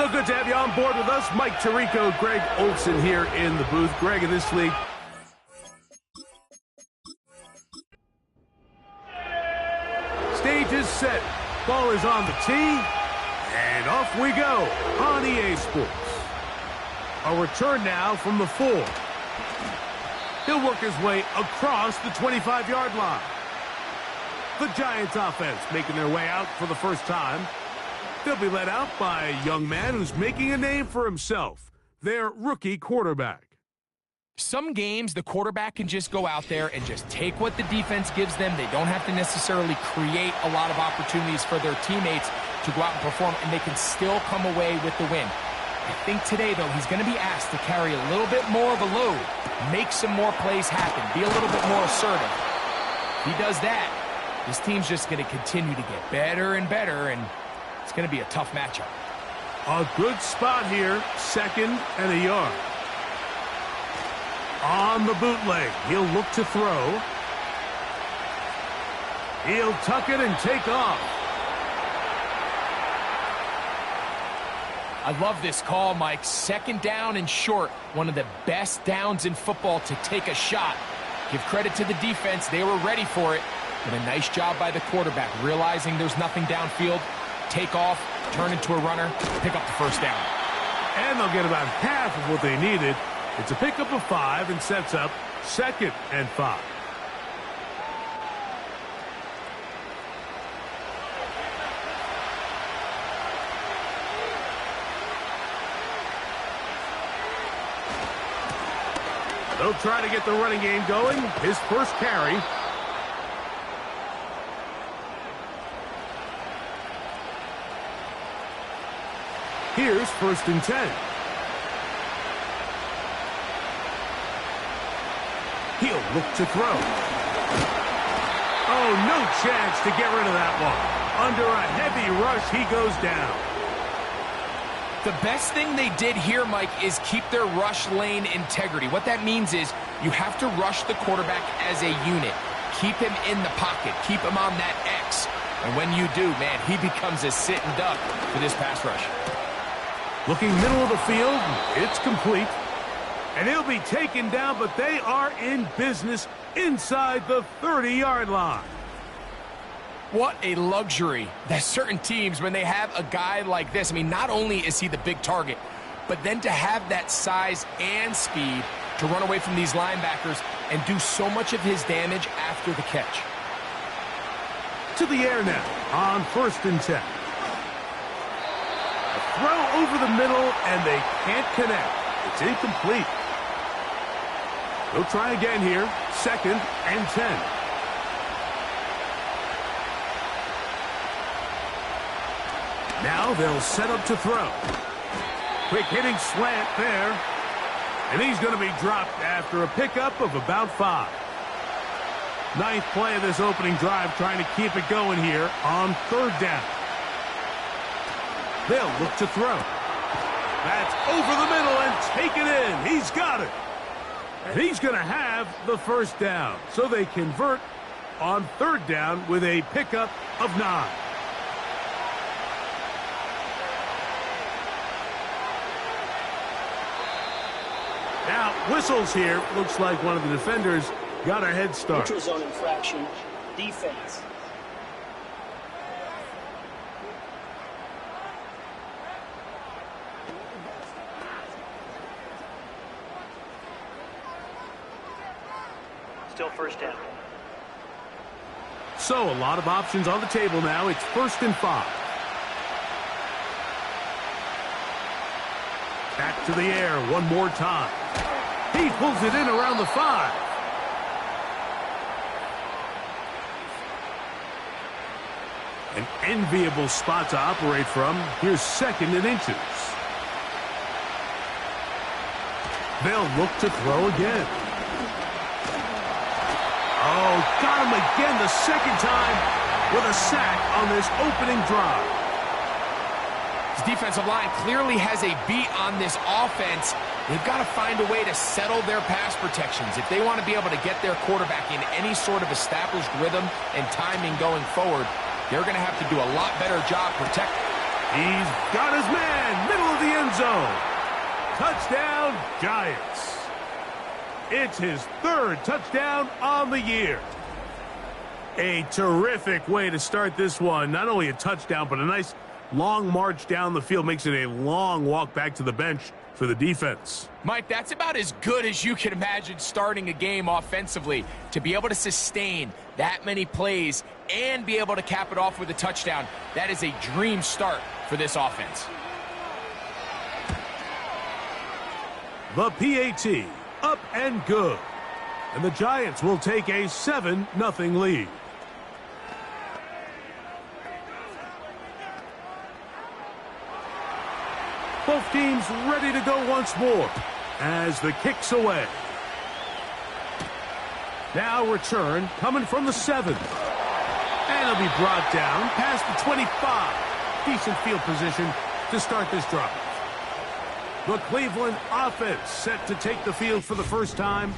So good to have you on board with us. Mike Tirico, Greg Olson here in the booth. Greg, in this league, stage is set. Ball is on the tee. And off we go on EA Sports. A return now from the 4. He'll work his way across the 25-yard line. The Giants offense making their way out for the first time. They'll be led out by a young man who's making a name for himself, their rookie quarterback. Some games, the quarterback can just go out there and just take what the defense gives them. They don't have to necessarily create a lot of opportunities for their teammates to go out and perform, and they can still come away with the win. I think today, though, he's going to be asked to carry a little bit more of a load, make some more plays happen, be a little bit more assertive. If he does that, this team's just going to continue to get better and better, and it's going to be a tough matchup. A good spot here, 2nd and a yard. On the bootleg, he'll look to throw. He'll tuck it and take off. I love this call, Mike. 2nd down and short. One of the best downs in football to take a shot. Give credit to the defense. They were ready for it. But a nice job by the quarterback, realizing there's nothing downfield. Take off, turn into a runner, pick up the first down. And they'll get about half of what they needed. It's a pickup of 5 and sets up 2nd and 5. They'll try to get the running game going. His first carry. Here's 1st and 10. He'll look to throw. Oh, no chance to get rid of that one. Under a heavy rush, he goes down. The best thing they did here, Mike, is keep their rush lane integrity. What that means is you have to rush the quarterback as a unit. Keep him in the pocket. Keep him on that X. And when you do, man, he becomes a sitting duck for this pass rush. Looking middle of the field, it's complete. And he'll be taken down, but they are in business inside the 30-yard line. What a luxury that certain teams, when they have a guy like this, I mean, not only is he the big target, but then to have that size and speed to run away from these linebackers and do so much of his damage after the catch. To the air now on 1st and 10. A throw over the middle, and they can't connect. It's incomplete. They'll try again here, 2nd and 10. Now they'll set up to throw. Quick hitting slant there. And he's going to be dropped after a pickup of about 5. 9th play of this opening drive, trying to keep it going here on 3rd down. They'll look to throw. That's over the middle and take it in. He's got it. And he's going to have the first down. So they convert on 3rd down with a pickup of 9. Now, whistles here. Looks like one of the defenders got a head start. Neutral zone infraction. Defense. Still 1st down. So a lot of options on the table now. It's 1st and 5. Back to the air one more time. He pulls it in around the 5. An enviable spot to operate from. Here's 2nd and inches. They'll look to throw again. Oh, got him again the 2nd time with a sack on this opening drive. His defensive line clearly has a beat on this offense. They've got to find a way to settle their pass protections. If they want to be able to get their quarterback in any sort of established rhythm and timing going forward, they're going to have to do a lot better job protecting. He's got his man, middle of end zone. Touchdown, Giants. It's his third touchdown on the year. A terrific way to start this one. Not only a touchdown, but a nice long march down the field. Makes it a long walk back to the bench for the defense. Mike, that's about as good as you can imagine starting a game offensively. To be able to sustain that many plays and be able to cap it off with a touchdown, that is a dream start for this offense. The PAT, up and good. And the Giants will take a 7-0 lead. Both teams ready to go once more as the kick's away. Now return coming from the 7. And it'll be brought down past the 25. Decent field position to start this drive. The Cleveland offense set to take the field for the first time.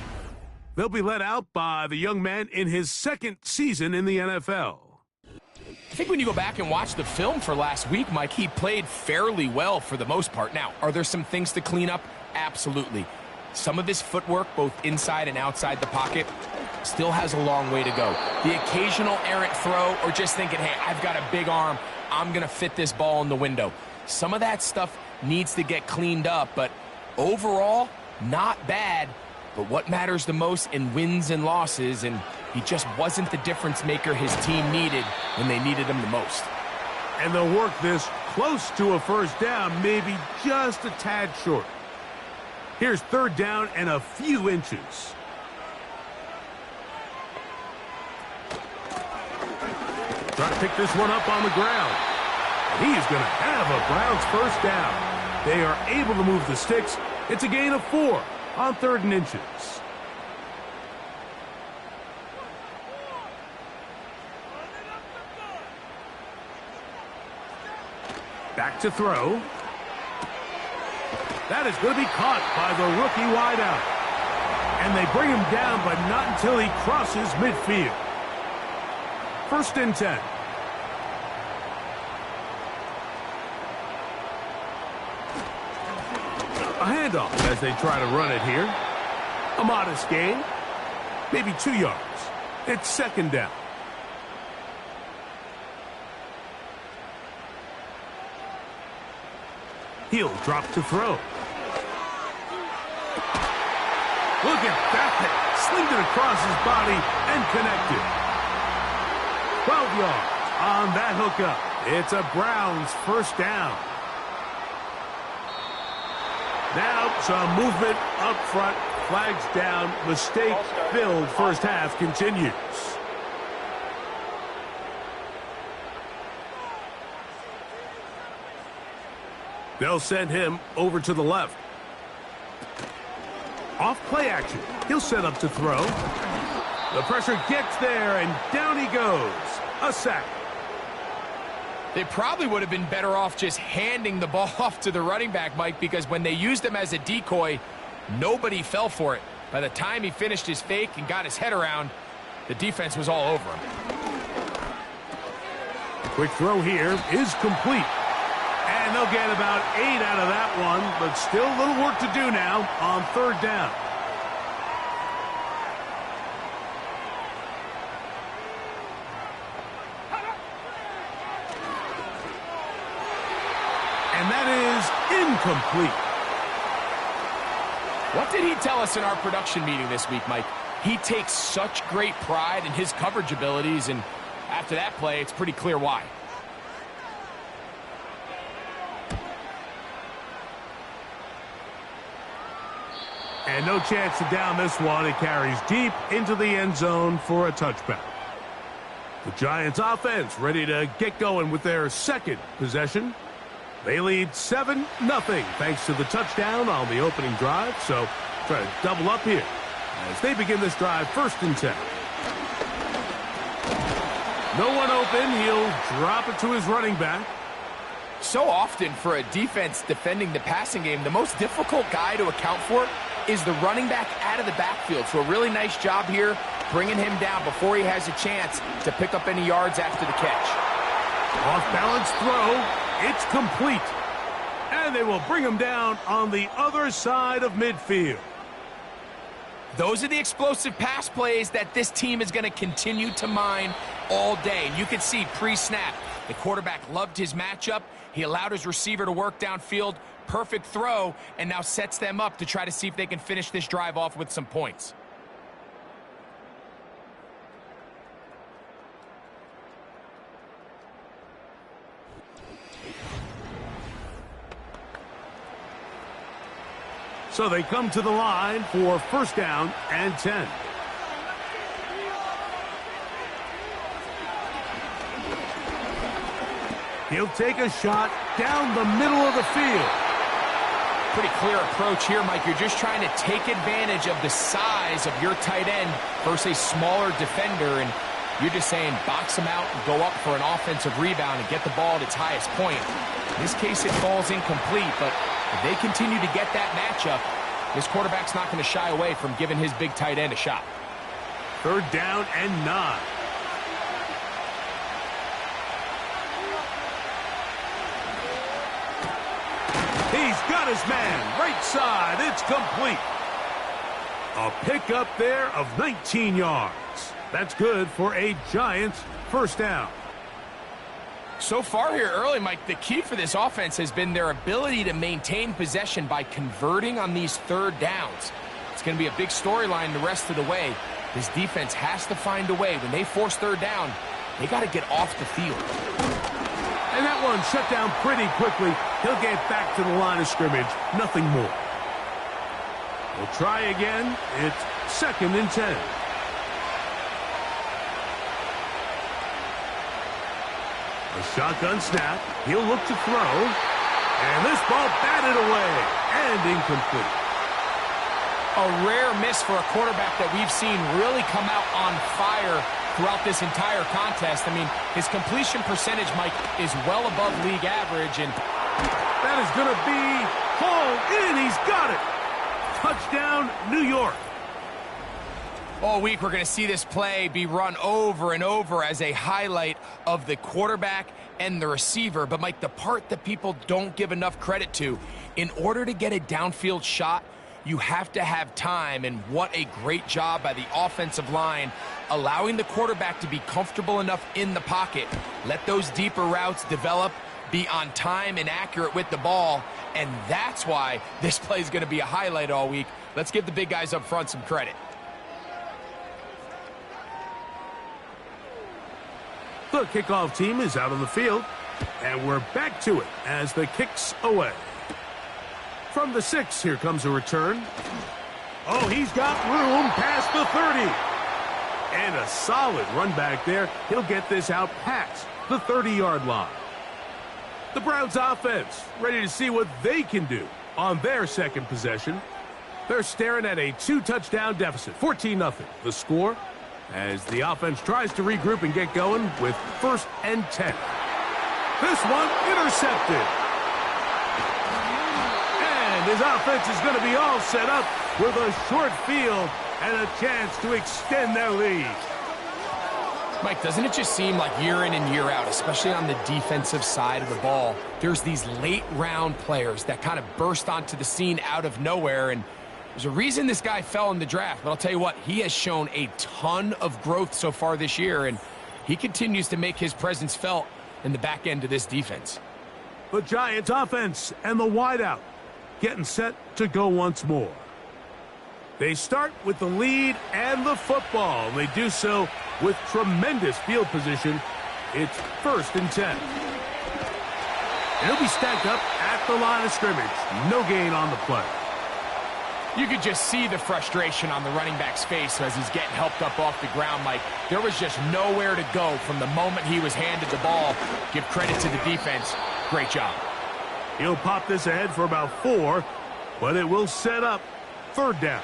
They'll be led out by the young man in his second season in the NFL. I think when you go back and watch the film for last week, Mike, he played fairly well for the most part. Now, are there some things to clean up? Absolutely. Some of his footwork, both inside and outside the pocket, still has a long way to go. The occasional errant throw or just thinking, hey, I've got a big arm, I'm going to fit this ball in the window. Some of that stuff needs to get cleaned up, but overall, not bad. But what matters the most in wins and losses, and he just wasn't the difference maker his team needed when they needed him the most. And they'll work this close to a first down, maybe just a tad short. Here's third down and a few inches. Trying to pick this one up on the ground. He's going to have a Browns first down. They are able to move the sticks. It's a gain of 4 on 3rd and inches. Back to throw. That is going to be caught by the rookie wideout. And they bring him down, but not until he crosses midfield. 1st and 10. A handoff as they try to run it here. A modest gain. Maybe 2 yards. It's 2nd down. He'll drop to throw. Look at that. Slinged it across his body and connected. 12 yards on that hookup. It's a Browns first down. Now some movement up front. Flags down. Mistake-filled first half continues. They'll send him over to the left. Off play action. He'll set up to throw. The pressure gets there, and down he goes. A sack. They probably would have been better off just handing the ball off to the running back, Mike, because when they used him as a decoy, nobody fell for it. By the time he finished his fake and got his head around, the defense was all over him. Quick throw here is complete. And they'll get about 8 out of that one, but still a little work to do now on 3rd down. And that is incomplete. What did he tell us in our production meeting this week, Mike? He takes such great pride in his coverage abilities, and after that play, it's pretty clear why. And no chance to down this one. It carries deep into the end zone for a touchback. The Giants offense ready to get going with their second possession. They lead 7-0 thanks to the touchdown on the opening drive. So try to double up here as they begin this drive 1st and 10. No one open. He'll drop it to his running back. So often for a defense defending the passing game, the most difficult guy to account for is the running back out of the backfield. So a really nice job here bringing him down before he has a chance to pick up any yards after the catch. Off balance throw. It's complete. And they will bring him down on the other side of midfield. Those are the explosive pass plays that this team is going to continue to mine all day. And you can see pre-snap, the quarterback loved his matchup. He allowed his receiver to work downfield. Perfect throw, and now sets them up to try to see if they can finish this drive off with some points. So they come to the line for first down and 10. He'll take a shot down the middle of the field. Pretty clear approach here, Mike. You're just trying to take advantage of the size of your tight end versus a smaller defender, and you're just saying box him out and go up for an offensive rebound and get the ball at its highest point. In this case, it falls incomplete, but if they continue to get that matchup, this quarterback's not going to shy away from giving his big tight end a shot. Third down and 9. He's got his man, right side, it's complete. A pickup there of 19 yards. That's good for a Giants first down. So far here early, Mike, the key for this offense has been their ability to maintain possession by converting on these third downs. It's going to be a big storyline the rest of the way. This defense has to find a way. When they force third down, they got to get off the field. And that one shut down pretty quickly. He'll get back to the line of scrimmage. Nothing more. We'll try again. It's second and 10. A shotgun snap. He'll look to throw. And this ball batted away and incomplete. A rare miss for a quarterback that we've seen really come out on fire throughout this entire contest. I mean, his completion percentage, Mike, is well above league average. And that is going to be hauled in. He's got it. Touchdown, New York. All week, we're going to see this play be run over and over as a highlight of the quarterback and the receiver. But, Mike, the part that people don't give enough credit to, in order to get a downfield shot, you have to have time, and what a great job by the offensive line, allowing the quarterback to be comfortable enough in the pocket, let those deeper routes develop, be on time and accurate with the ball, and that's why this play is going to be a highlight all week. Let's give the big guys up front some credit. The kickoff team is out on the field, and we're back to it as the kick's away. From the 6, here comes a return. Oh, he's got room past the 30. And a solid run back there. He'll get this out past the 30-yard line. The Browns offense ready to see what they can do on their second possession. They're staring at a 2-touchdown deficit, 14-0. The score as the offense tries to regroup and get going with first and 10. This one intercepted. And his offense is going to be all set up with a short field and a chance to extend their lead. Mike, doesn't it just seem like year in and year out, especially on the defensive side of the ball, there's these late-round players that kind of burst onto the scene out of nowhere, and there's a reason this guy fell in the draft, but I'll tell you what, he has shown a ton of growth so far this year, and he continues to make his presence felt in the back end of this defense. The Giants offense and the wideout getting set to go once more. They start with the lead and the football. They do so with tremendous field position. It's first and 10. It'll be stacked up at the line of scrimmage. No gain on the play. You could just see the frustration on the running back's face as he's getting helped up off the ground, Mike. There was just nowhere to go from the moment he was handed the ball. Give credit to the defense. Great job. He'll pop this ahead for about 4, but it will set up third down.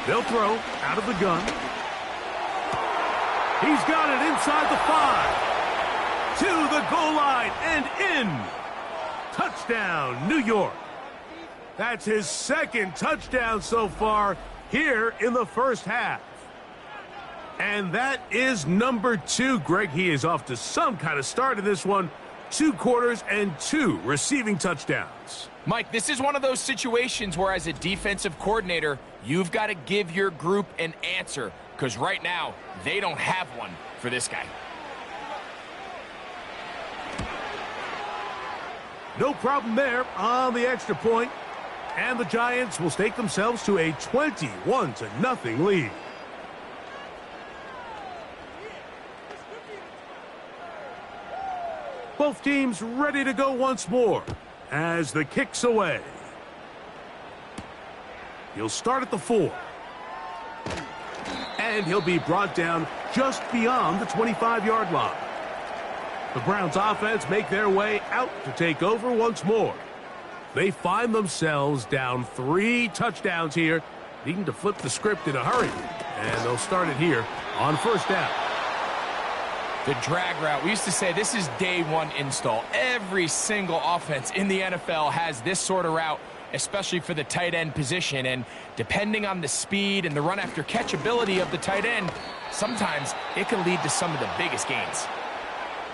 They'll throw out of the gun. He's got it inside the 5. To the goal line and in. Touchdown, New York. That's his second touchdown so far here in the first half. And that is number 2. Greg, he is off to some kind of start in this one. 2 quarters and 2 receiving touchdowns. Mike, this is one of those situations where as a defensive coordinator, you've got to give your group an answer, because right now, they don't have one for this guy. No problem there on the extra point. And the Giants will stake themselves to a 21-0 lead. Both teams ready to go once more as the kick's away. He'll start at the 4. And he'll be brought down just beyond the 25-yard line. The Browns offense make their way out to take over once more. They find themselves down 3 touchdowns here, needing to flip the script in a hurry. And they'll start it here on first down. The drag route. We used to say this is day 1 install. Every single offense in the NFL has this sort of route, especially for the tight end position. And depending on the speed and the run after catch ability of the tight end, sometimes it can lead to some of the biggest gains.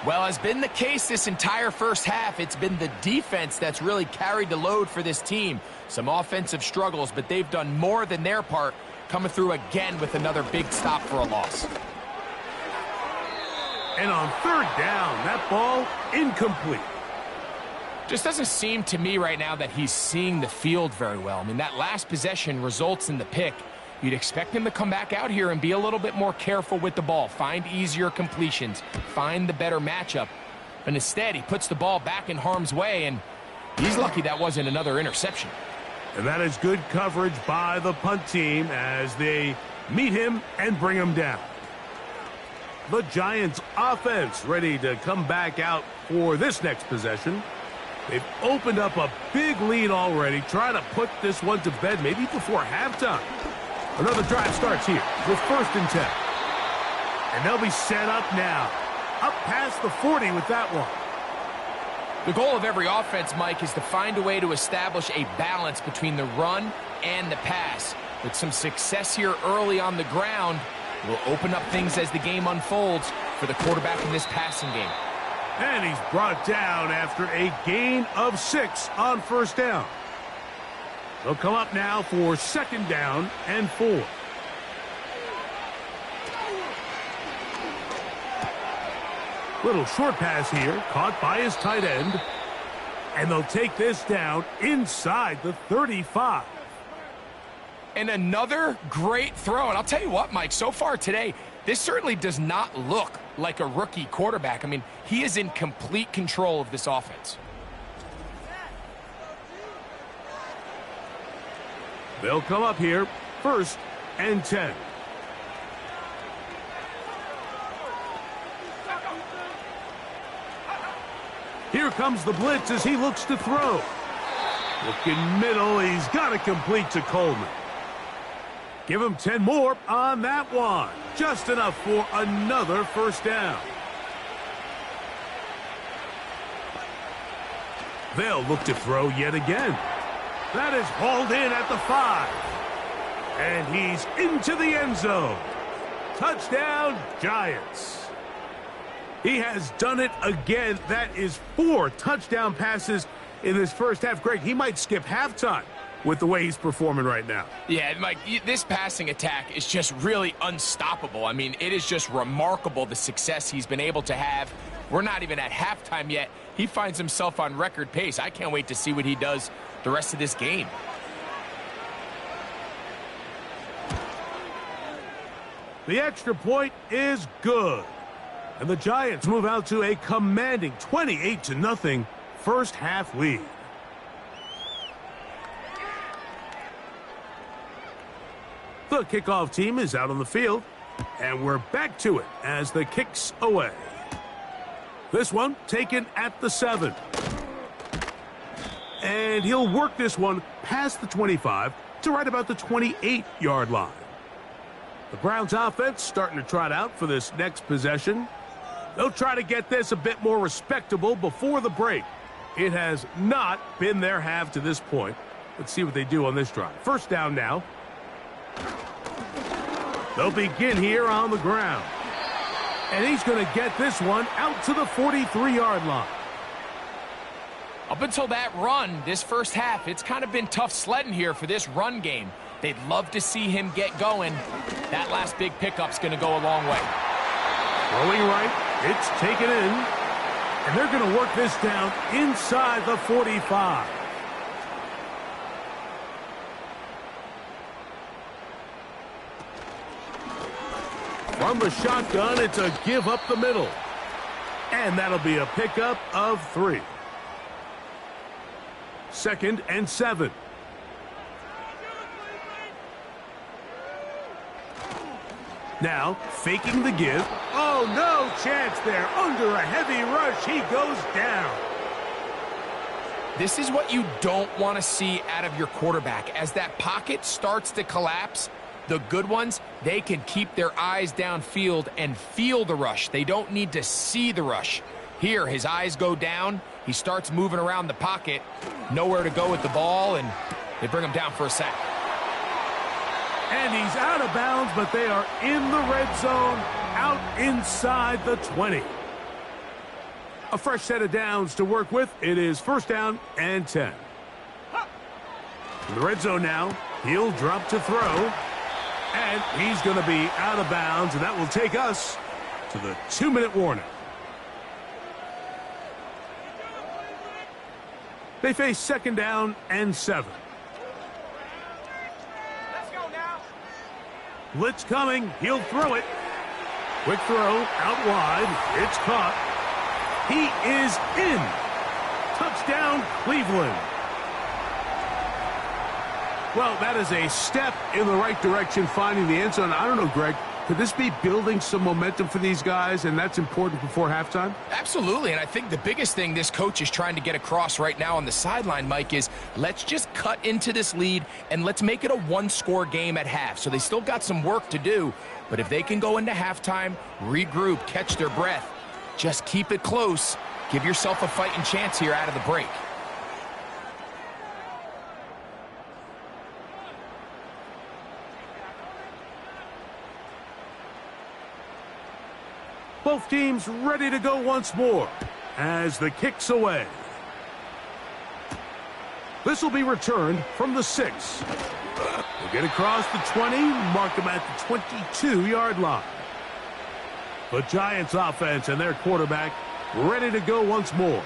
Well, has been the case this entire first half. It's been the defense that's really carried the load for this team. Some offensive struggles, but they've done more than their part, coming through again with another big stop for a loss. And on third down, that ball incomplete. Just doesn't seem to me right now that he's seeing the field very well. I mean, that last possession results in the pick. You'd expect him to come back out here and be a little bit more careful with the ball, find easier completions, find the better matchup. But instead, he puts the ball back in harm's way, and he's lucky that wasn't another interception. And that is good coverage by the punt team as they meet him and bring him down. The Giants offense ready to come back out for this next possession. They've opened up a big lead already, trying to put this one to bed maybe before halftime. Another drive starts here with 1st and 10. And they'll be set up now. Up past the 40 with that one. The goal of every offense, Mike, is to find a way to establish a balance between the run and the pass. With some success here early on the ground, will open up things as the game unfolds for the quarterback in this passing game. And he's brought down after a gain of 6 on first down. They'll come up now for 2nd down and 4. Little short pass here, caught by his tight end. And they'll take this down inside the 35. And another great throw. And I'll tell you what, Mike, so far today, this certainly does not look like a rookie quarterback. I mean, he is in complete control of this offense. They'll come up here, 1st and 10. Here comes the blitz as he looks to throw. Looking middle, he's got it complete to Coleman. Give him 10 more on that one. Just enough for another first down. They'll look to throw yet again. That is hauled in at the 5. And he's into the end zone. Touchdown, Giants. He has done it again. That is 4 touchdown passes in this first half. Greg, he might skip halftime with the way he's performing right now. Yeah, Mike, this passing attack is just really unstoppable. I mean, it is just remarkable the success he's been able to have. We're not even at halftime yet. He finds himself on record pace. I can't wait to see what he does the rest of this game. The extra point is good. And the Giants move out to a commanding 28-0 first half lead. The kickoff team is out on the field, and we're back to it as the kick's away. This one taken at the 7. And he'll work this one past the 25 to right about the 28-yard line. The Browns offense starting to trot out for this next possession. They'll try to get this a bit more respectable before the break. It has not been their half to this point. Let's see what they do on this drive. First down now. They'll begin here on the ground. And he's going to get this one out to the 43-yard line. Up until that run, this first half, it's kind of been tough sledding here for this run game. They'd love to see him get going. That last big pickup's going to go a long way. Throwing right, it's taken in. And they're going to work this down inside the 45. From the shotgun, it's a give up the middle. And that'll be a pickup of 3. 2nd and 7. Now, faking the give. Oh, no chance there. Under a heavy rush, he goes down. This is what you don't want to see out of your quarterback. As that pocket starts to collapse, the good ones, they can keep their eyes downfield and feel the rush. They don't need to see the rush. Here, his eyes go down. He starts moving around the pocket. Nowhere to go with the ball, and they bring him down for a sack. And he's out of bounds, but they are in the red zone, out inside the 20. A fresh set of downs to work with. It is 1st down and 10. In the red zone now, he'll drop to throw. And he's going to be out of bounds, and that will take us to the 2-minute warning. They face 2nd down and 7. Let's go now. Blitz coming. He'll throw it. Quick throw out wide. It's caught. He is in. Touchdown, Cleveland. Well, that is a step in the right direction, finding the end zone. I don't know, Greg, could this be building some momentum for these guys, and that's important before halftime? Absolutely, and I think the biggest thing this coach is trying to get across right now on the sideline, Mike, is let's just cut into this lead, and let's make it a one-score game at half. So they still got some work to do, but if they can go into halftime, regroup, catch their breath, just keep it close, give yourself a fighting chance here out of the break. Both teams ready to go once more as the kick's away. This will be returned from the 6. We'll get across the 20, mark them at the 22-yard line. The Giants offense and their quarterback ready to go once more.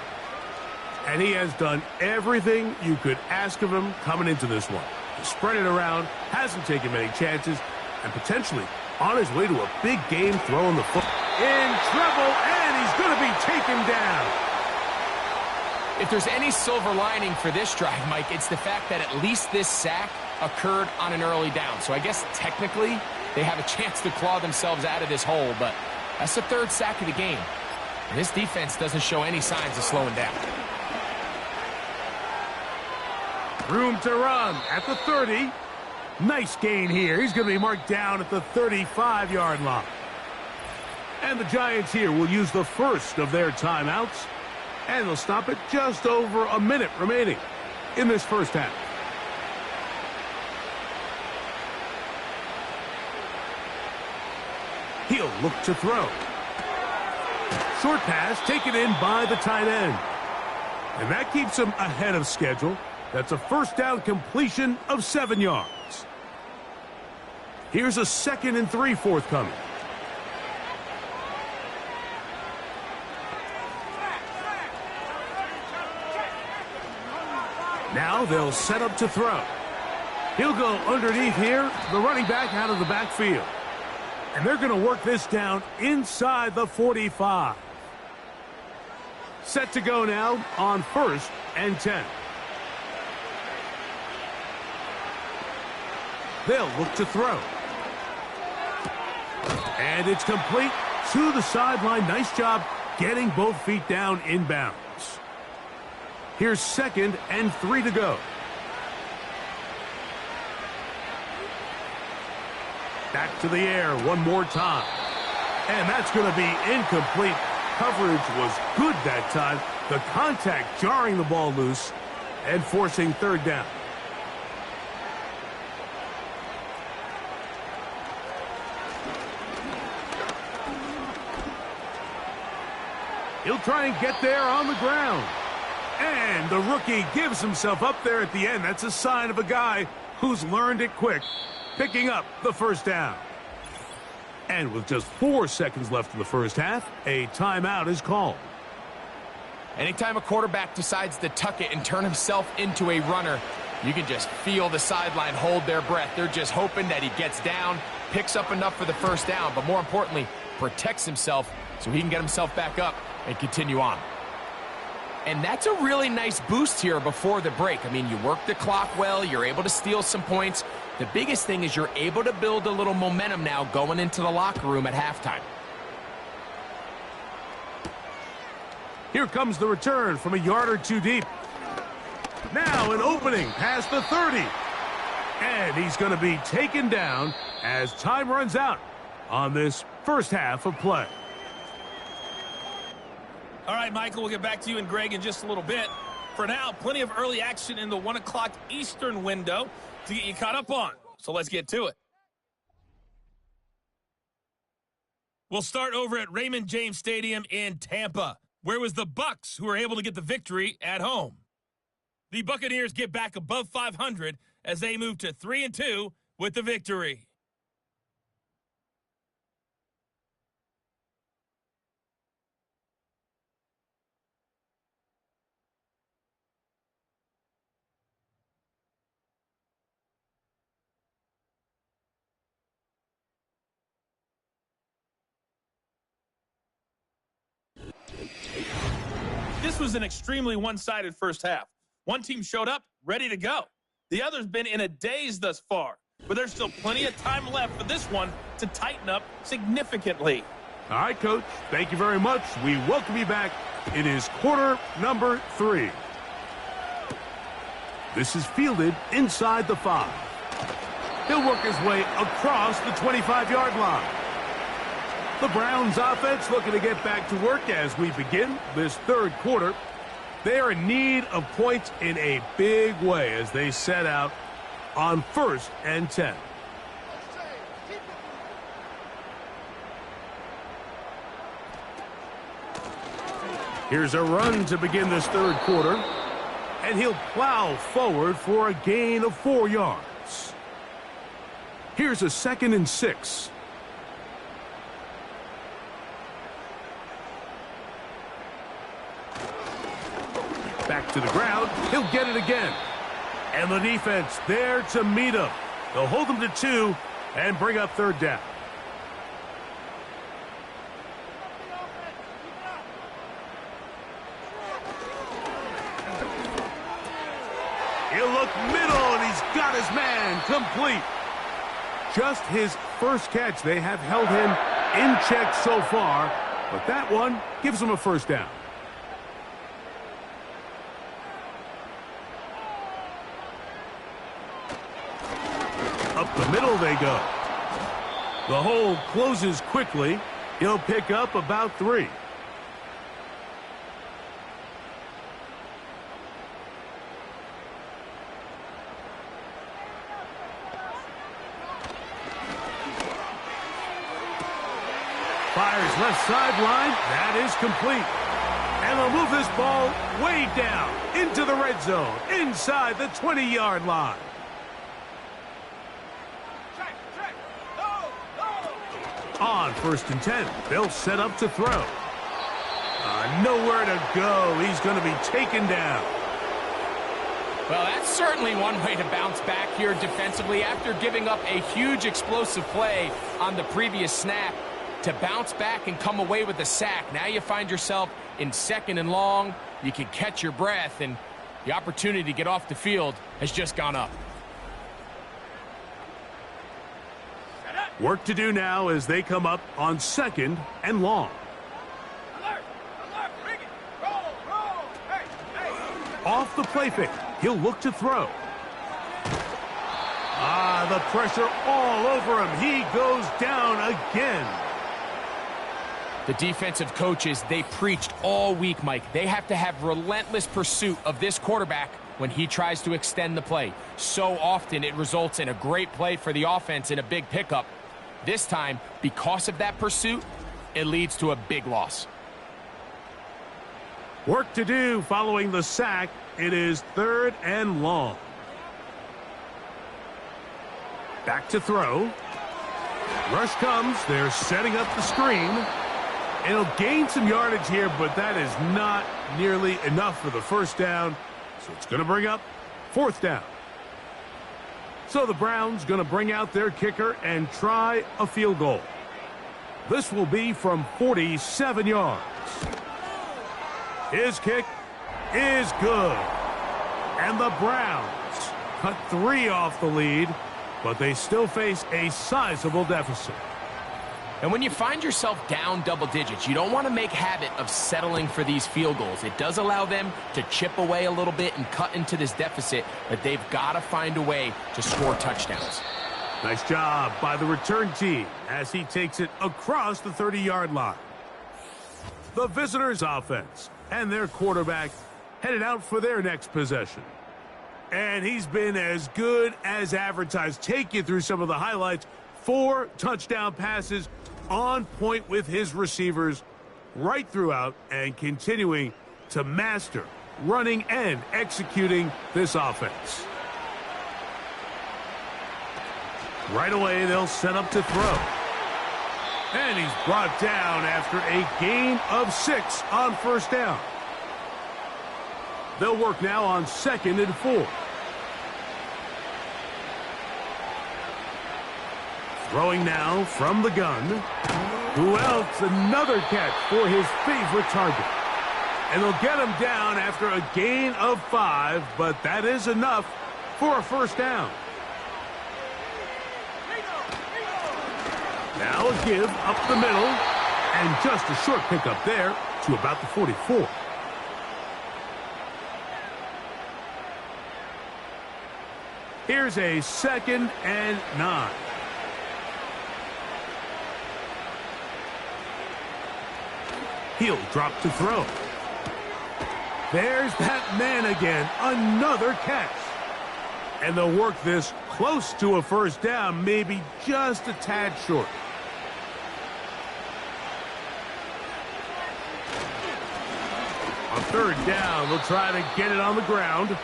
And he has done everything you could ask of him coming into this one. He spread it around, hasn't taken many chances, and potentially on his way to a big game throwing the football. In trouble, and he's going to be taken down. If there's any silver lining for this drive, Mike, it's the fact that at least this sack occurred on an early down. So I guess technically they have a chance to claw themselves out of this hole, but that's the 3rd sack of the game. And this defense doesn't show any signs of slowing down. Room to run at the 30. Nice gain here. He's going to be marked down at the 35-yard line. And the Giants here will use the first of their timeouts. And they'll stop it just over a minute remaining in this first half. He'll look to throw. Short pass taken in by the tight end. And that keeps him ahead of schedule. That's a 1st down completion of 7 yards. Here's a 2nd and 3 forthcoming. Now they'll set up to throw. He'll go underneath here, the running back out of the backfield. And they're going to work this down inside the 45. Set to go now on 1st and 10. They'll look to throw. And it's complete to the sideline. Nice job getting both feet down inbounds. Here's 2nd and 3 to go. Back to the air one more time. And that's going to be incomplete. Coverage was good that time. The contact jarring the ball loose and forcing 3rd down. He'll try and get there on the ground. And the rookie gives himself up there at the end. That's a sign of a guy who's learned it quick, picking up the first down. And with just 4 seconds left in the first half, a timeout is called. Anytime a quarterback decides to tuck it and turn himself into a runner, you can just feel the sideline hold their breath. They're just hoping that he gets down, picks up enough for the first down, but more importantly, protects himself so he can get himself back up and continue on. And that's a really nice boost here before the break. I mean, you work the clock well, you're able to steal some points. The biggest thing is you're able to build a little momentum now going into the locker room at halftime. Here comes the return from a yard or two deep. Now an opening past the 30. And he's going to be taken down as time runs out on this first half of play. All right, Michael, we'll get back to you and Greg in just a little bit. For now, plenty of early action in the 1 o'clock Eastern window to get you caught up on. So let's get to it. We'll start over at Raymond James Stadium in Tampa, where it was the Bucs who were able to get the victory at home. The Buccaneers get back above 500 as they move to 3-2 with the victory. This was an extremely one-sided first half. One team showed up, ready to go. The other's been in a daze thus far, but there's still plenty of time left for this one to tighten up significantly. All right, Coach, thank you very much. We welcome you back. It is quarter number 3. This is fielded inside the 5. He'll work his way across the 25-yard line. The Browns offense looking to get back to work as we begin this third quarter. They are in need of points in a big way as they set out on 1st and 10. Here's a run to begin this third quarter, and he'll plow forward for a gain of 4 yards. Here's a 2nd and 6. Back to the ground. He'll get it again. And the defense there to meet him. They'll hold him to 2 and bring up 3rd down. He'll look middle, and he's got his man complete. Just his first catch. They have held him in check so far, but that one gives him a 1st down. Up the middle they go. The hole closes quickly. He'll pick up about 3. Fires left sideline. That is complete. And they'll move this ball way down into the red zone, inside the 20-yard line. On 1st and 10, they'll set up to throw. Nowhere to go. He's going to be taken down. Well, that's certainly one way to bounce back here defensively after giving up a huge explosive play on the previous snap. To bounce back and come away with a sack. Now you find yourself in 2nd and long. You can catch your breath, and the opportunity to get off the field has just gone up. Work to do now as they come up on 2nd and long. Off the play fake. He'll look to throw. The pressure all over him. He goes down again. The defensive coaches, they preached all week, Mike. They have to have relentless pursuit of this quarterback when he tries to extend the play. So often it results in a great play for the offense and a big pickup. This time, because of that pursuit, it leads to a big loss. Work to do following the sack. It is 3rd and long. Back to throw. Rush comes. They're setting up the screen. It'll gain some yardage here, but that is not nearly enough for the first down. So it's going to bring up 4th down. So the Browns going to bring out their kicker and try a field goal. This will be from 47 yards. His kick is good. And the Browns cut 3 off the lead, but they still face a sizable deficit. And when you find yourself down double digits, you don't want to make habit of settling for these field goals. It does allow them to chip away a little bit and cut into this deficit, but they've got to find a way to score touchdowns. Nice job by the return team as he takes it across the 30-yard line. The visitors' offense and their quarterback headed out for their next possession. And he's been as good as advertised. Take you through some of the highlights. 4 touchdown passes on point with his receivers right throughout and continuing to master running and executing this offense. Right away, they'll set up to throw. And he's brought down after a gain of 6 on first down. They'll work now on 2nd and 4. Throwing now from the gun. Who else? Another catch for his favorite target. And they'll get him down after a gain of 5, but that is enough for a first down. Now a give up the middle, and just a short pickup there to about the 44. Here's a 2nd and 9. He'll drop to throw. There's that man again. Another catch. And they'll work this close to a first down, maybe just a tad short. On 3rd down, they'll try to get it on the ground.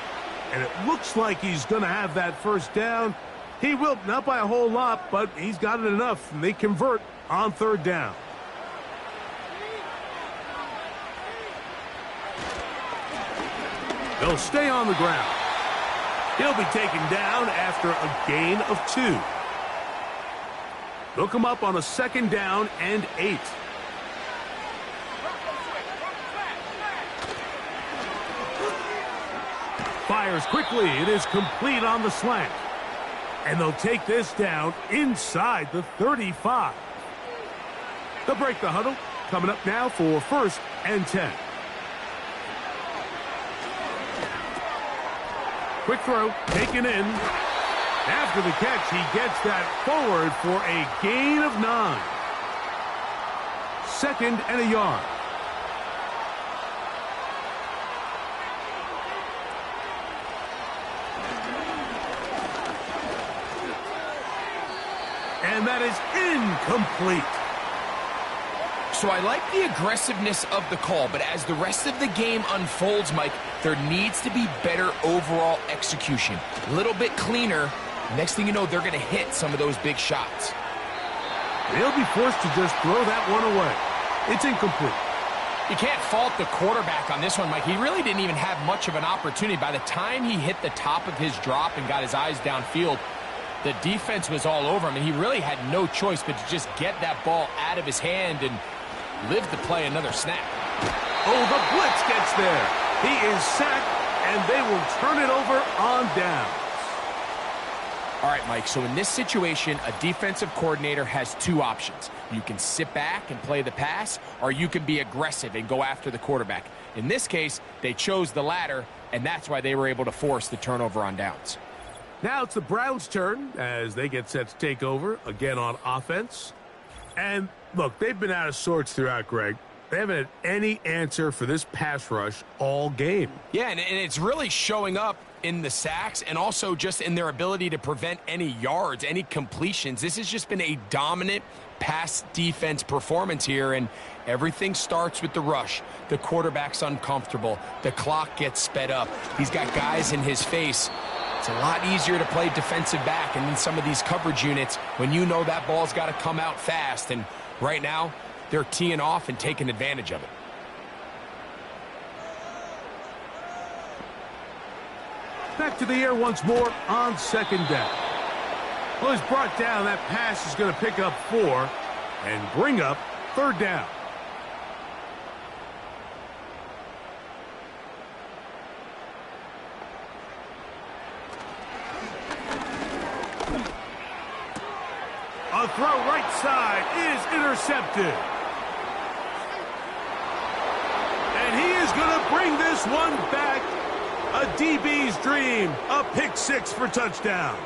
And it looks like he's going to have that first down. He will, not by a whole lot, but he's got it enough. And they convert on 3rd down. He'll stay on the ground. He'll be taken down after a gain of 2. They'll come up on a 2nd down and 8. Fires quickly. It is complete on the slant. And they'll take this down inside the 35. They'll break the huddle. Coming up now for 1st and 10. Quick throw, taken in. After the catch, he gets that forward for a gain of 9. 2nd and a yard. And that is incomplete. So I like the aggressiveness of the call, but as the rest of the game unfolds, Mike, there needs to be better overall execution. A little bit cleaner. Next thing you know, they're going to hit some of those big shots. They'll be forced to just throw that one away. It's incomplete. You can't fault the quarterback on this one, Mike. He really didn't even have much of an opportunity. By the time he hit the top of his drop and got his eyes downfield, the defense was all over him, and he really had no choice but to just get that ball out of his hand and live to play another snap. Oh, the blitz gets there. He is sacked, and they will turn it over on downs. All right, Mike, so in this situation, a defensive coordinator has 2 options. You can sit back and play the pass, or you can be aggressive and go after the quarterback. In this case, they chose the latter, and that's why they were able to force the turnover on downs. Now it's the Browns' turn as they get set to take over again on offense. And look, they've been out of sorts throughout, Greg. They haven't had any answer for this pass rush all game. Yeah, and it's really showing up in the sacks and also just in their ability to prevent any yards, any completions. This has just been a dominant pass defense performance here, and everything starts with the rush. The quarterback's uncomfortable. The clock gets sped up. He's got guys in his face. It's a lot easier to play defensive back and in some of these coverage units when you know that ball's got to come out fast, and right now they're teeing off and taking advantage of it. Back to the air once more on second down. Well, he's brought down. That pass is going to pick up 4 and bring up third down. A throw right side is intercepted. And he is going to bring this one back. A DB's dream. A pick 6 for touchdown.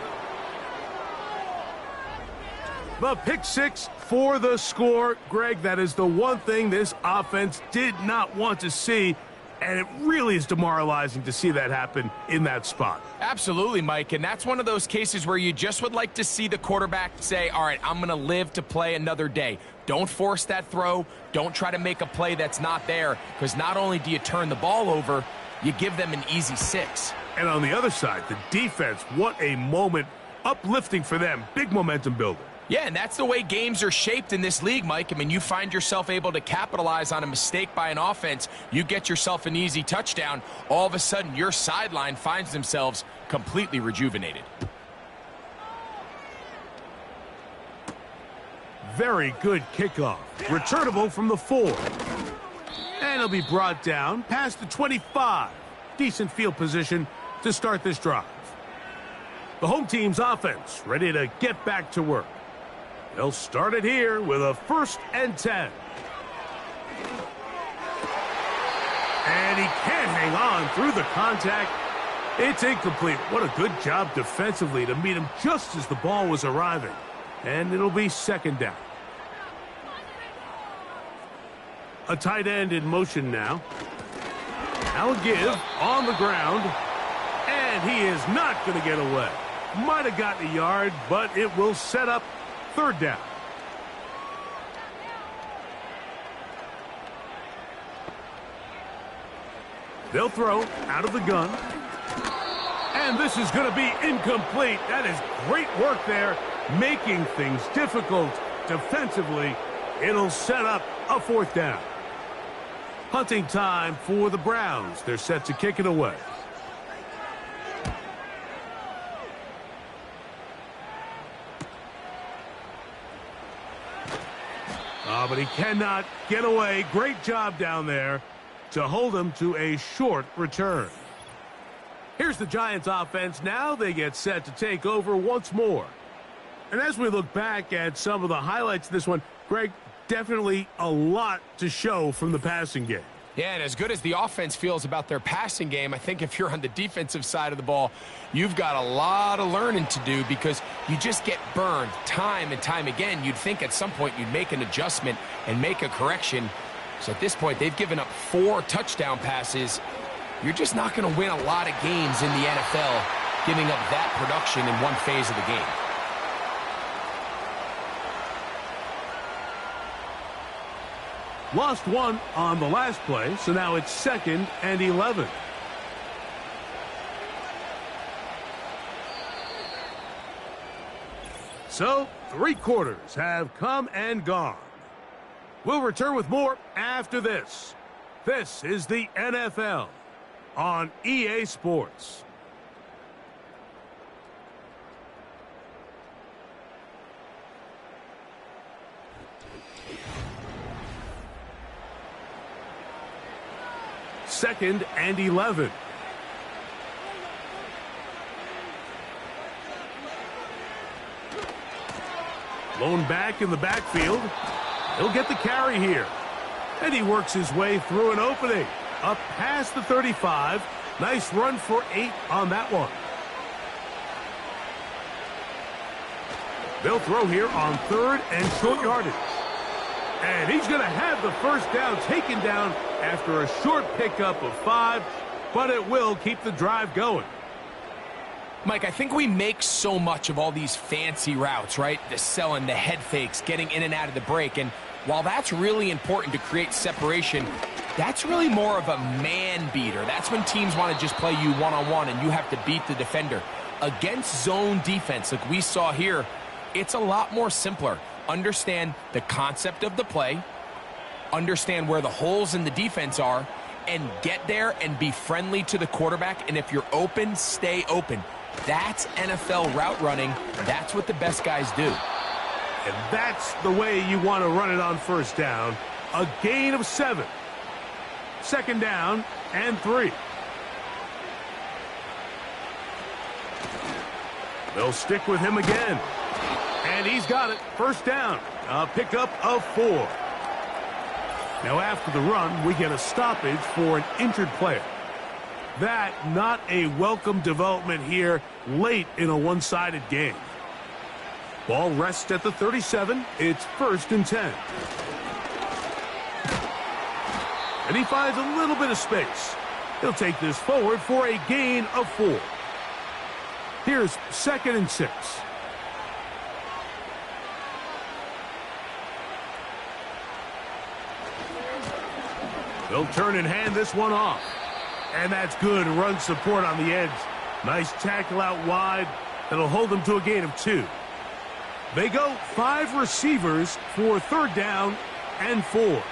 The pick 6 for the score. Greg, that is the one thing this offense did not want to see, and it really is demoralizing to see that happen in that spot. Absolutely, Mike, and that's one of those cases where you just would like to see the quarterback say, all right, I'm going to live to play another day. Don't force that throw. Don't try to make a play that's not there, because not only do you turn the ball over, you give them an easy 6. And on the other side, the defense, what a moment. Uplifting for them. Big momentum builder. Yeah, and that's the way games are shaped in this league, Mike. I mean, you find yourself able to capitalize on a mistake by an offense. You get yourself an easy touchdown. All of a sudden, your sideline finds themselves completely rejuvenated. Very good kickoff. Returnable from the 4. And he'll be brought down past the 25. Decent field position to start this drive. The home team's offense ready to get back to work. They'll start it here with a 1st and 10. And he can't hang on through the contact. It's incomplete. What a good job defensively to meet him just as the ball was arriving. And it'll be 2nd down. A tight end in motion now. Now a give on the ground. And he is not going to get away. Might have gotten a yard, but it will set up 3rd down. They'll throw out of the gun. And this is going to be incomplete. That is great work there, making things difficult defensively. It'll set up a 4th down. Hunting time for the Browns. They're set to kick it away. But he cannot get away. Great job down there to hold him to a short return. Here's the Giants offense. Now they get set to take over once more. And as we look back at some of the highlights of this one, Greg, definitely a lot to show from the passing game. Yeah, and as good as the offense feels about their passing game, I think if you're on the defensive side of the ball, you've got a lot of learning to do because you just get burned time and time again. You'd think at some point you'd make an adjustment and make a correction. So at this point, they've given up 4 touchdown passes. You're just not going to win a lot of games in the NFL giving up that production in one phase of the game. Lost 1 on the last play, so now it's 2nd and 11. So, 3 quarters have come and gone. We'll return with more after this. This is the NFL on EA Sports. Second and 11. Blown back in the backfield. He'll get the carry here. And he works his way through an opening. Up past the 35. Nice run for 8 on that one. They'll throw here on 3rd and short yardage. And he's going to have the 1st down taken down after a short pickup of 5, but it will keep the drive going. Mike, I think we make so much of all these fancy routes, right? The selling, the head fakes, getting in and out of the break. And while that's really important to create separation, that's really more of a man beater. That's when teams want to just play you one-on-one and you have to beat the defender. Against zone defense, like we saw here, it's a lot more simpler. Understand the concept of the play, understand where the holes in the defense are, and get there and be friendly to the quarterback. And if you're open, stay open. That's NFL route running. That's what the best guys do. And that's the way you want to run it on first down. A gain of 7. Second down and 3. They'll stick with him again. And he's got it. First down. A pickup of 4. Now after the run, we get a stoppage for an injured player. That not a welcome development here late in a one-sided game. Ball rests at the 37. It's 1st and 10. And he finds a little bit of space. He'll take this forward for a gain of 4. Here's 2nd and 6. They'll turn and hand this one off. And that's good run support on the edge. Nice tackle out wide. That'll hold them to a gain of 2. They go 5 receivers for 3rd down and 4.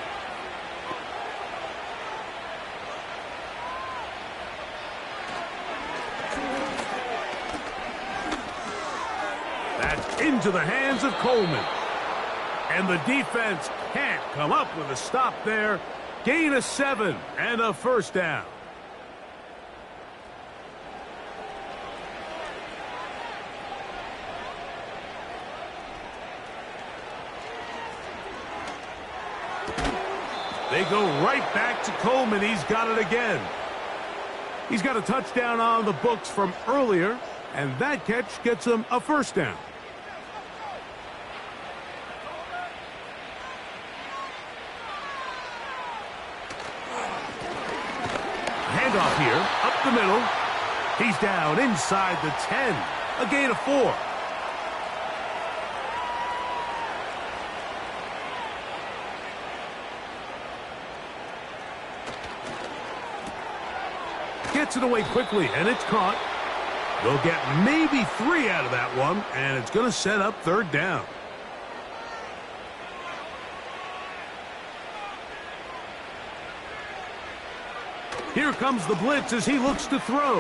That's into the hands of Coleman. And the defense can't come up with a stop there. Gain of 7 and a 1st down. They go right back to Coleman. He's got it again. He's got a touchdown on the books from earlier, and that catch gets him a 1st down. Handoff here, up the middle. He's down inside the 10. A gain of 4. Gets it away quickly, and it's caught. They'll get maybe 3 out of that one, and it's going to set up 3rd down. Here comes the blitz as he looks to throw.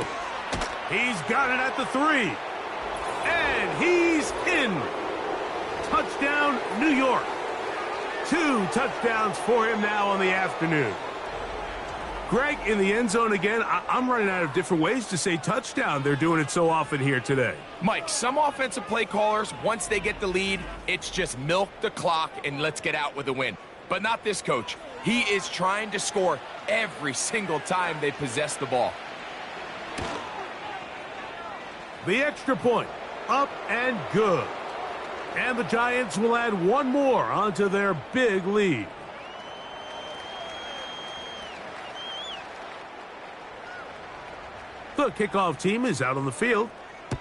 He's got it at the 3. And he's in. Touchdown, New York. 2 touchdowns for him now on the afternoon. Greg, in the end zone again, I'm running out of different ways to say touchdown. They're doing it so often here today. Mike, some offensive play callers, once they get the lead, it's just milk the clock and let's get out with a win. But not this coach. He is trying to score every single time they possess the ball. The extra point, up and good. And the Giants will add 1 more onto their big lead. The kickoff team is out on the field,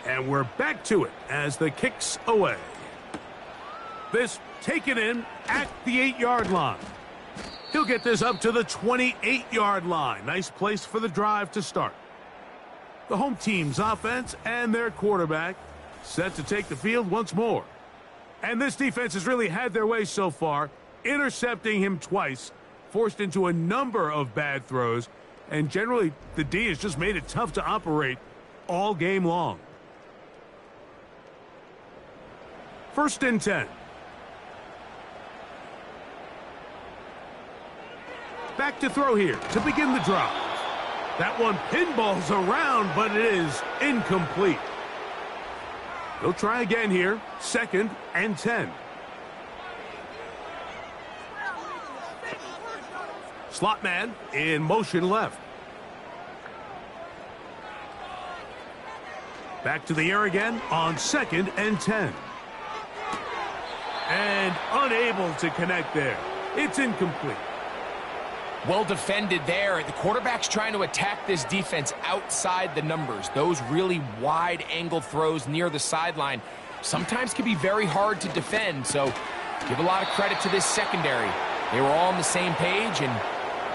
and we're back to it as the kick's away. This taken in at the 8-yard line. He'll get this up to the 28-yard line. Nice place for the drive to start. The home team's offense and their quarterback set to take the field once more. And this defense has really had their way so far, intercepting him twice, forced into a number of bad throws, and generally the D has just made it tough to operate all game long. 1st and 10. Back to throw here to begin the drive. That one pinballs around, but it is incomplete. They'll try again here. 2nd and 10. Slot man in motion left. Back to the air again on 2nd and 10. And unable to connect there. It's incomplete. Well defended there. The quarterback's trying to attack this defense outside the numbers. Those really wide angle throws near the sideline sometimes can be very hard to defend, so give a lot of credit to this secondary. They were all on the same page, and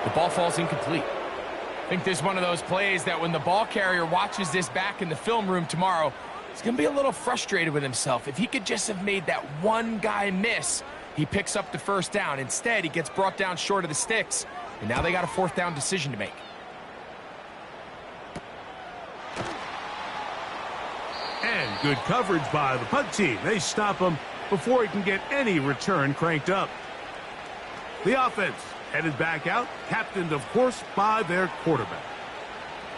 the ball falls incomplete. I think this is one of those plays that when the ball carrier watches this back in the film room tomorrow, he's going to be a little frustrated with himself. If he could just have made that one guy miss, he picks up the first down. Instead, he gets brought down short of the sticks, and now they got a fourth down decision to make. And good coverage by the punt team. They stop him before he can get any return cranked up. The offense headed back out, captained, of course, by their quarterback.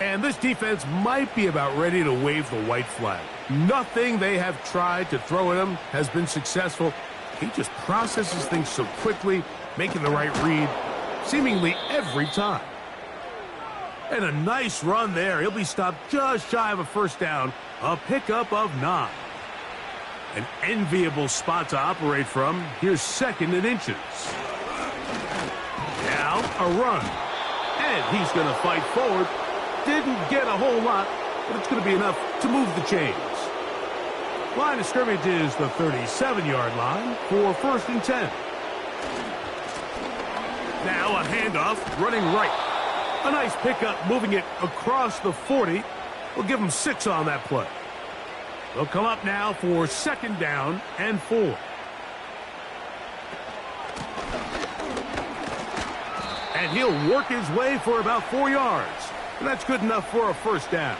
And this defense might be about ready to wave the white flag. Nothing they have tried to throw at him has been successful. He just processes things so quickly, making the right read seemingly every time. And a nice run there. He'll be stopped just shy of a first down. A pickup of 9. An enviable spot to operate from. Here's 2nd and inches. Now a run. And he's going to fight forward. Didn't get a whole lot, but it's going to be enough to move the chains. Line of scrimmage is the 37-yard line for 1st and 10. Now a handoff, running right. A nice pickup, moving it across the 40. We'll give them 6 on that play. They'll come up now for 2nd down and 4. And he'll work his way for about 4 yards. And that's good enough for a first down.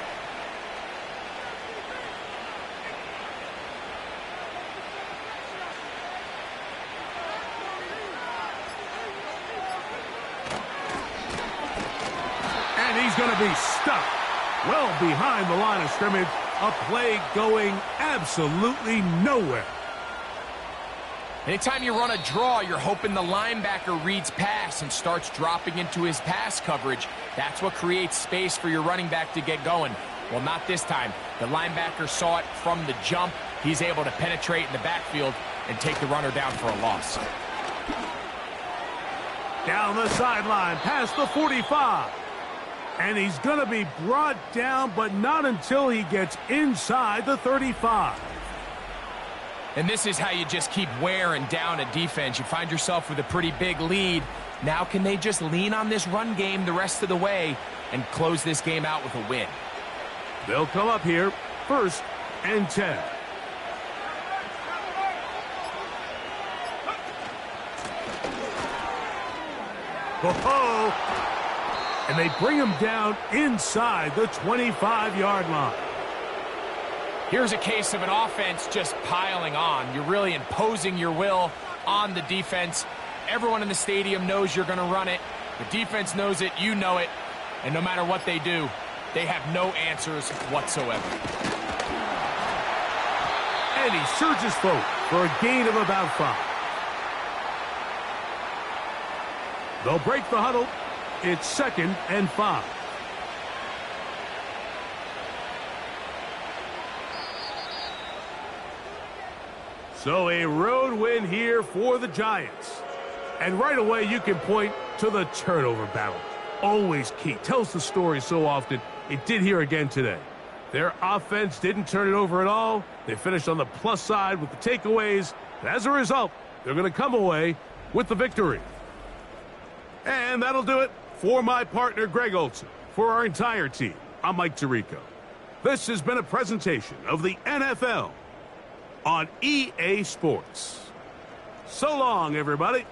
And he's going to be stuck well behind the line of scrimmage. A play going absolutely nowhere. Anytime you run a draw, you're hoping the linebacker reads pass and starts dropping into his pass coverage. That's what creates space for your running back to get going. Well, not this time. The linebacker saw it from the jump. He's able to penetrate in the backfield and take the runner down for a loss. Down the sideline, past the 45. And he's going to be brought down, but not until he gets inside the 35. And this is how you just keep wearing down a defense. You find yourself with a pretty big lead. Now can they just lean on this run game the rest of the way and close this game out with a win? They'll come up here, 1st and 10. Ho-ho! And they bring him down inside the 25-yard line. Here's a case of an offense just piling on. You're really imposing your will on the defense. Everyone in the stadium knows you're going to run it. The defense knows it, you know it. And no matter what they do, they have no answers whatsoever. And he surges forward for a gain of about 5. They'll break the huddle. It's 2nd and 5. So a road win here for the Giants. And right away you can point to the turnover battle. Always key. Tells the story so often. It did here again today. Their offense didn't turn it over at all. They finished on the plus side with the takeaways. And as a result, they're going to come away with the victory. And that'll do it for my partner, Greg Olson. For our entire team, I'm Mike Tirico. This has been a presentation of the NFL on EA Sports. So long, everybody.